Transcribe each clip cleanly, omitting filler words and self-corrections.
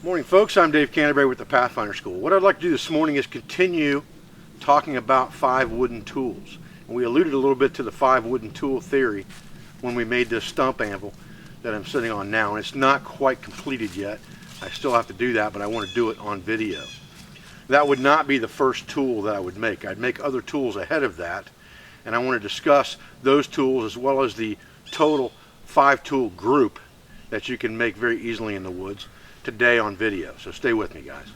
Morning folks, I'm Dave Canterbury with the Pathfinder School. What I'd like to do this morning is continue talking about 5 wooden tools. And we alluded a little bit to the 5 wooden tool theory when we made this stump anvil that I'm sitting on now, and it's not quite completed yet. I still have to do that, but I want to do it on video. That would not be the first tool that I would make. I'd make other tools ahead of that, and I want to discuss those tools as well as the total 5 tool group that you can make very easily in the woods today on video. So stay with me, guys.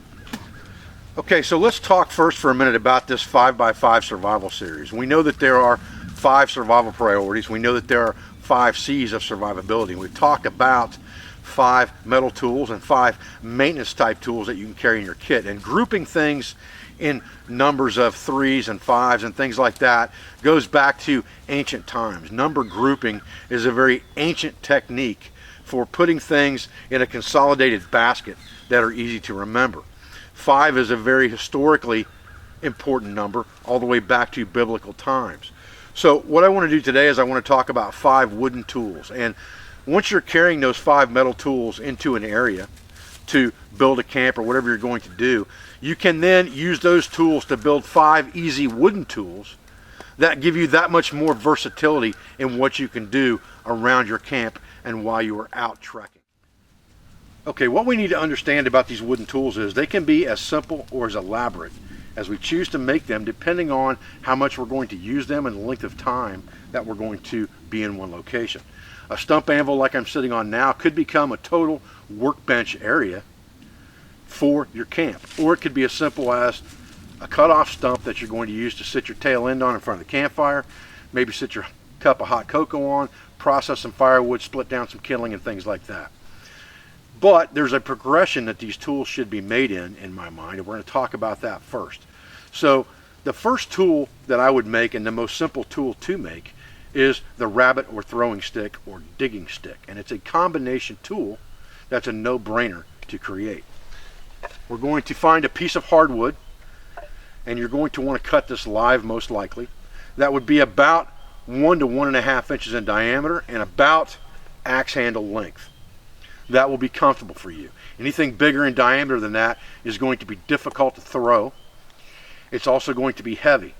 Okay, so let's talk first for a minute about this 5x5 survival series. We know that there are 5 survival priorities. We know that there are 5 C's of survivability. We've talked about 5 metal tools and 5 maintenance type tools that you can carry in your kit, and grouping things in numbers of 3s and 5s and things like that goes back to ancient times. Number grouping is a very ancient technique for putting things in a consolidated basket that are easy to remember. 5 is a very historically important number all the way back to biblical times. So what I want to do today is I want to talk about 5 wooden tools, and once you're carrying those 5 metal tools into an area to build a camp or whatever you're going to do, you can then use those tools to build 5 easy wooden tools that give you that much more versatility in what you can do around your camp and while you are out trekking. Okay, what we need to understand about these wooden tools is they can be as simple or as elaborate as we choose to make them, depending on how much we're going to use them and the length of time that we're going to be in one location. A stump anvil like I'm sitting on now could become a total workbench area for your camp, or it could be as simple as a cut-off stump that you're going to use to sit your tail end on in front of the campfire, maybe sit your cup of hot cocoa on, process some firewood, split down some kindling and things like that. But there's a progression that these tools should be made in my mind, and we're going to talk about that first. So the first tool that I would make, and the most simple tool to make, is the rabbit or throwing stick or digging stick, and it's a combination tool that's a no-brainer to create. We're going to find a piece of hardwood, and you're going to want to cut this live most likely. That would be about 1 to 1.5 inches in diameter and about axe handle length. That will be comfortable for you. Anything bigger in diameter than that is going to be difficult to throw. It's also going to be heavy.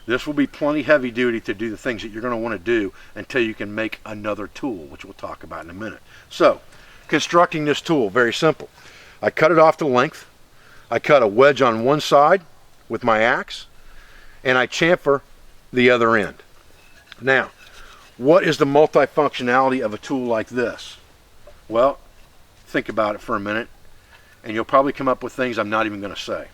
This will be plenty heavy duty to do the things that you're going to want to do until you can make another tool, which we'll talk about in a minute. So, constructing this tool, very simple. I cut it off to length. I cut a wedge on one side with my axe, and I chamfer the other end. Now, what is the multifunctionality of a tool like this? Well, think about it for a minute, and you'll probably come up with things I'm not even going to say.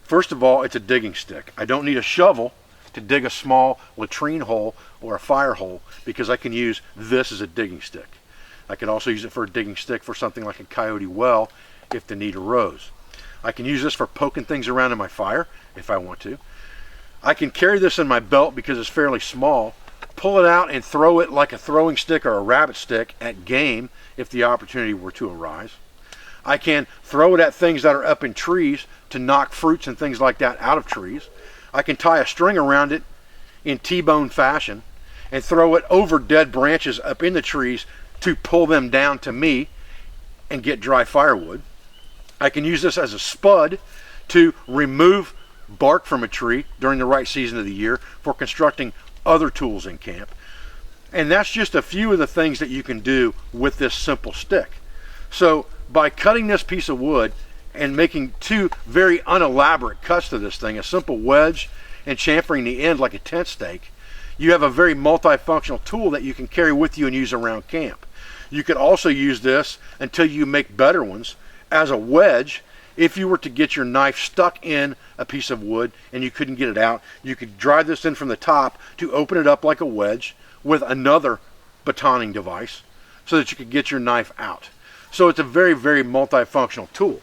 First of all, it's a digging stick. I don't need a shovel to dig a small latrine hole or a fire hole because I can use this as a digging stick. I can also use it for a digging stick for something like a coyote well if the need arose. I can use this for poking things around in my fire if I want to. I can carry this in my belt because it's fairly small, pull it out and throw it like a throwing stick or a rabbit stick at game if the opportunity were to arise. I can throw it at things that are up in trees to knock fruits and things like that out of trees. I can tie a string around it in T-bone fashion and throw it over dead branches up in the trees to pull them down to me and get dry firewood. I can use this as a spud to remove bark from a tree during the right season of the year for constructing other tools in camp. And that's just a few of the things that you can do with this simple stick. So by cutting this piece of wood and making 2 very unelaborate cuts to this thing, a simple wedge and chamfering the end like a tent stake, you have a very multifunctional tool that you can carry with you and use around camp. You could also use this until you make better ones as a wedge. If you were to get your knife stuck in a piece of wood and you couldn't get it out, you could drive this in from the top to open it up like a wedge with another batoning device so that you could get your knife out. So it's a very, very multifunctional tool.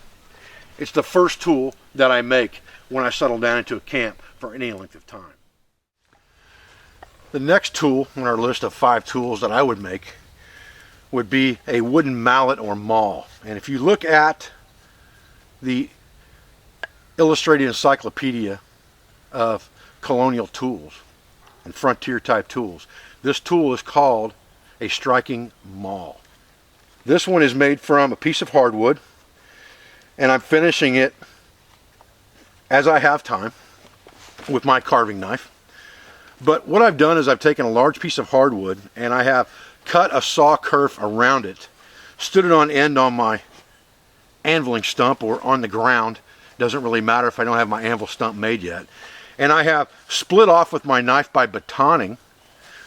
It's the first tool that I make when I settle down into a camp for any length of time. The next tool on our list of 5 tools that I would make would be a wooden mallet or maul. And if you look at the illustrated encyclopedia of colonial tools and frontier type tools, this tool is called a striking maul. This one is made from a piece of hardwood and I'm finishing it as I have time with my carving knife. But what I've done is I've taken a large piece of hardwood and I have cut a saw kerf around it, stood it on end on my anviling stump or on the ground. Doesn't really matter if I don't have my anvil stump made yet. And I have split off with my knife by batoning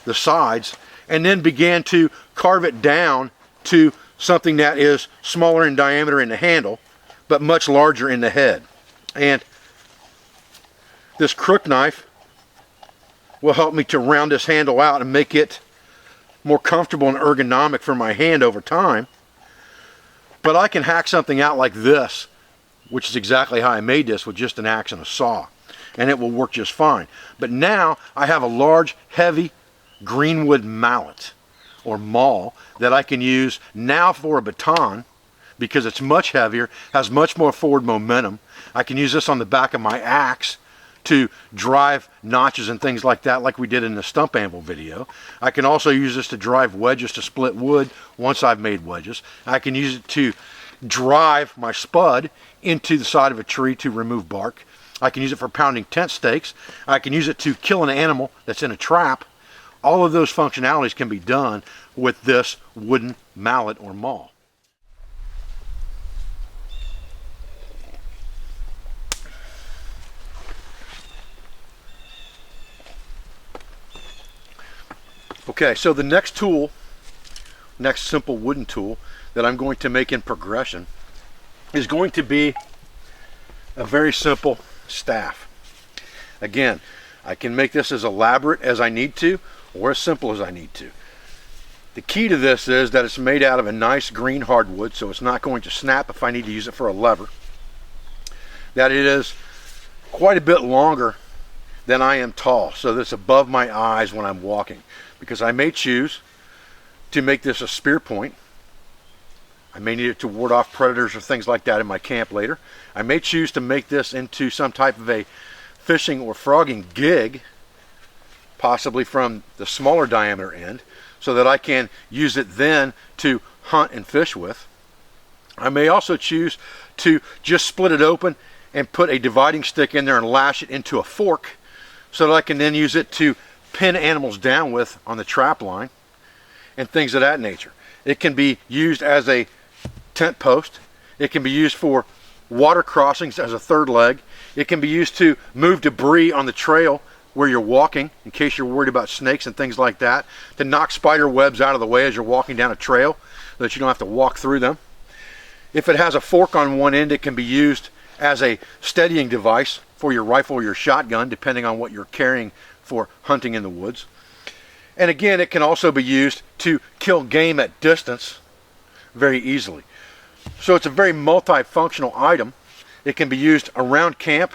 the sides and then began to carve it down to something that is smaller in diameter in the handle but much larger in the head. And this crook knife will help me to round this handle out and make it more comfortable and ergonomic for my hand over time. But I can hack something out like this, which is exactly how I made this, with just an axe and a saw, and it will work just fine. But now I have a large, heavy greenwood mallet or maul that I can use now for a baton because it's much heavier, has much more forward momentum. I can use this on the back of my axe to drive notches and things like that, like we did in the stump anvil video. I can also use this to drive wedges to split wood once I've made wedges. I can use it to drive my spud into the side of a tree to remove bark. I can use it for pounding tent stakes. I can use it to kill an animal that's in a trap. All of those functionalities can be done with this wooden mallet or maul. Okay, so the next tool, next simple wooden tool that I'm going to make in progression is going to be a very simple staff. Again, I can make this as elaborate as I need to or as simple as I need to. The key to this is that it's made out of a nice green hardwood, so it's not going to snap if I need to use it for a lever. That it is quite a bit longer than I am tall, so that it's above my eyes when I'm walking, because I may choose to make this a spear point. I may need it to ward off predators or things like that in my camp later. I may choose to make this into some type of a fishing or frogging gig, possibly from the smaller diameter end, so that I can use it then to hunt and fish with. I may also choose to just split it open and put a dividing stick in there and lash it into a fork so that I can then use it to pin animals down with on the trap line and things of that nature. It can be used as a tent post. It can be used for water crossings as a third leg. It can be used to move debris on the trail where you're walking, in case you're worried about snakes and things like that, to knock spider webs out of the way as you're walking down a trail so that you don't have to walk through them. If it has a fork on one end, it can be used as a steadying device for your rifle or your shotgun, depending on what you're carrying for hunting in the woods. And again, it can also be used to kill game at distance very easily. So it's a very multifunctional item. It can be used around camp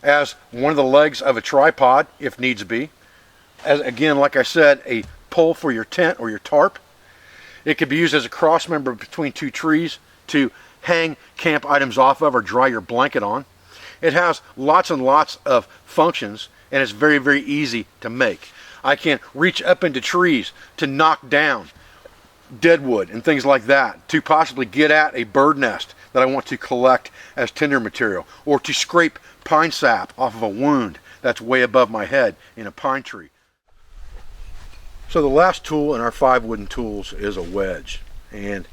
as one of the legs of a tripod if needs be. As again, like I said, a pole for your tent or your tarp. It could be used as a cross member between two trees to hang camp items off of or dry your blanket on. It has lots and lots of functions, and it's very, very easy to make. I can reach up into trees to knock down deadwood and things like that, to possibly get at a bird nest that I want to collect as tinder material, or to scrape pine sap off of a wound that's way above my head in a pine tree. So the last tool in our 5 wooden tools is a wedge. And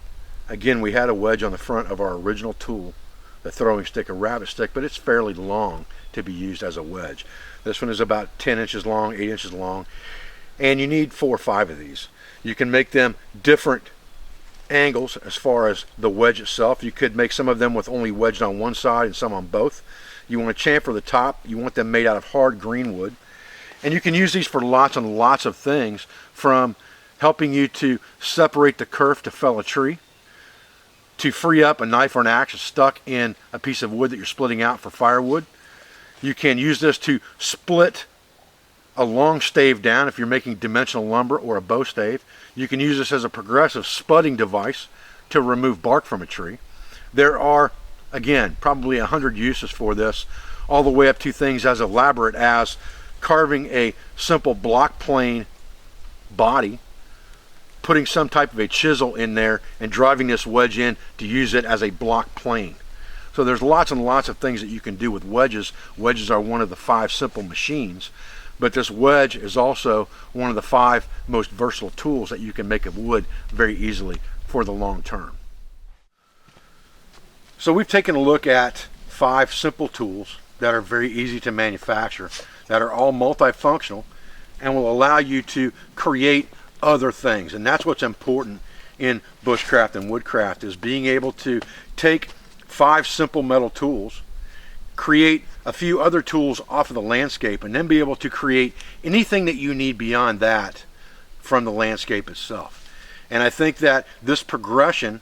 again, we had a wedge on the front of our original tool, the throwing stick, a rabbit stick, but it's fairly long to be used as a wedge. This one is about 10 inches long, 8 inches long, and you need 4 or 5 of these. You can make them different angles as far as the wedge itself. You could make some of them with only wedged on one side and some on both. You want to chamfer the top. You want them made out of hard green wood. And you can use these for lots and lots of things, from helping you to separate the kerf to fell a tree, to free up a knife or an axe stuck in a piece of wood that you're splitting out for firewood. You can use this to split a long stave down if you're making dimensional lumber or a bow stave. You can use this as a progressive spudding device to remove bark from a tree. There are, again, probably 100 uses for this, all the way up to things as elaborate as carving a simple block plane body, putting some type of a chisel in there and driving this wedge in to use it as a block plane. So there's lots and lots of things that you can do with wedges. Wedges are one of the 5 simple machines, but this wedge is also one of the 5 most versatile tools that you can make of wood very easily for the long term. So we've taken a look at 5 simple tools that are very easy to manufacture, that are all multifunctional and will allow you to create other things. And that's what's important in bushcraft and woodcraft, is being able to take 5 simple metal tools, create a few other tools off of the landscape, and then be able to create anything that you need beyond that from the landscape itself. And I think that this progression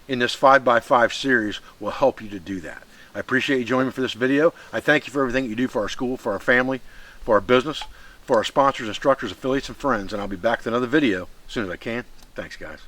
in this 5x5 series will help you to do that. I appreciate you joining me for this video. I thank you for everything you do for our school, for our family, for our business, for our sponsors, instructors, affiliates, and friends. And I'll be back with another video as soon as I can. Thanks, guys.